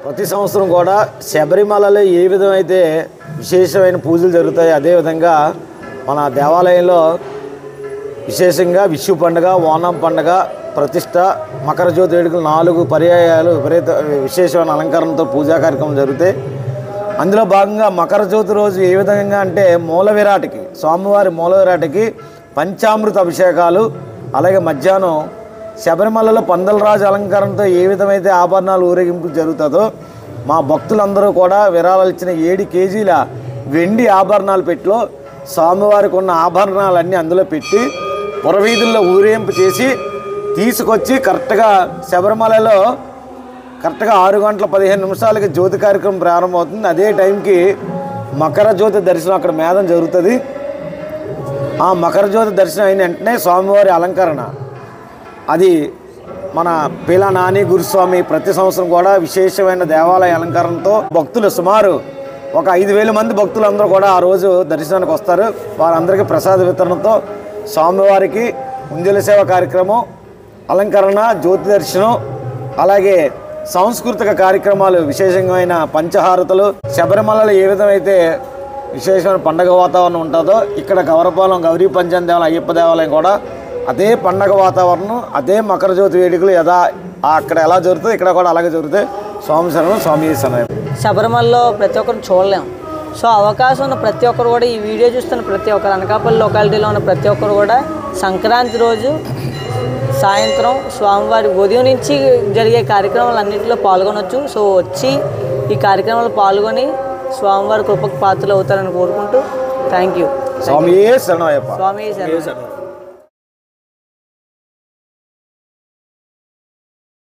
ప్రతి సంవత్సరం కూడా శబరిమలలో ఏ విధమైతే విశేషమైన పూజలు జరుగుతాయో అదేవిధంగా మన దేవాలయంలో విశేషంగా విషు పండుగ, ఓనం పండుగ, ప్రతిష్ట, మకర జ్యోతి వేడుకలు 4 పర్యాయాలు విపరీత విశేషమైన అలంకరణతో పూజా కార్యక్రమం జరుగుతాయి. అందులో భాగంగా మకర జ్యోతి రోజు ఏ విధంగా అంటే మూలవిరాటికి, స్వామివారి మూలవిరాటికి పంచామృత అభిషేకాలు, అలాగే మధ్యాహ్నం శబరిమలలో పందలరాజు అలంకరణతో ఏ విధమైతే ఆభరణాలు ఊరేగింపు జరుగుతుందో మా భక్తులందరూ కూడా విరాళాలు ఇచ్చిన 7 కేజీల వెండి ఆభరణాలు పెట్టిలో స్వామివారికి ఉన్న ఆభరణాలన్నీ అందులో పెట్టి పురవీధుల్లో ఊరేగింపు చేసి తీసుకొచ్చి కరెక్ట్గా శబరిమలలో కరెక్ట్గా 6:15 జ్యోతి కార్యక్రమం ప్రారంభమవుతుంది. అదే టైంకి మకర జ్యోతి దర్శనం అక్కడ మేధం జరుగుతుంది. ఆ మకర జ్యోతి దర్శనం అయిన వెంటనే స్వామివారి అలంకరణ అది మన పీలా నాని గురుస్వామి ప్రతి సంవత్సరం కూడా విశేషమైన దేవాలయ అలంకరణతో భక్తులు సుమారు ఒక 5,000 మంది భక్తులందరూ కూడా ఆ రోజు దర్శనానికి వస్తారు. వారందరికీ ప్రసాద వితరణతో స్వామివారికి ఉంజల సేవ కార్యక్రమం, అలంకరణ, జ్యోతి దర్శనం, అలాగే సాంస్కృతిక కార్యక్రమాలు, విశేషమైన పంచహారతలు. శబరిమలలో ఏ విధమైతే విశేషమైన పండగ వాతావరణం ఉంటుందో ఇక్కడ గౌరపాలెం గౌరీ పంచాయతీ దేవాలయం, అయ్యప్ప దేవాలయం కూడా అదే పండగ వాతావరణం, అదే మకర జ్యోతి వేడుకలు అక్కడ ఎలా జరుగుతుందో ఇక్కడ కూడా అలాగే జరుగుతాయి. స్వామి శరణం, స్వామి శరణం. శబరిమలలో ప్రతి ఒక్కరు చూడలేం. సో అవకాశం ఉన్న ప్రతి ఒక్కరు కూడా, ఈ వీడియో చూస్తున్న ప్రతి ఒక్కరు, అనకాపల్లి లొకాలిటీలో ఉన్న ప్రతి ఒక్కరు కూడా సంక్రాంతి రోజు సాయంత్రం స్వామివారి ఉదయం నుంచి జరిగే కార్యక్రమాలన్నింటిలో పాల్గొనవచ్చు. సో వచ్చి ఈ కార్యక్రమాలు పాల్గొని స్వామివారి కృపకు పాత్రలు అవుతారని కోరుకుంటూ థ్యాంక్ యూ. స్వామి శరణం. స్వామి శరణం.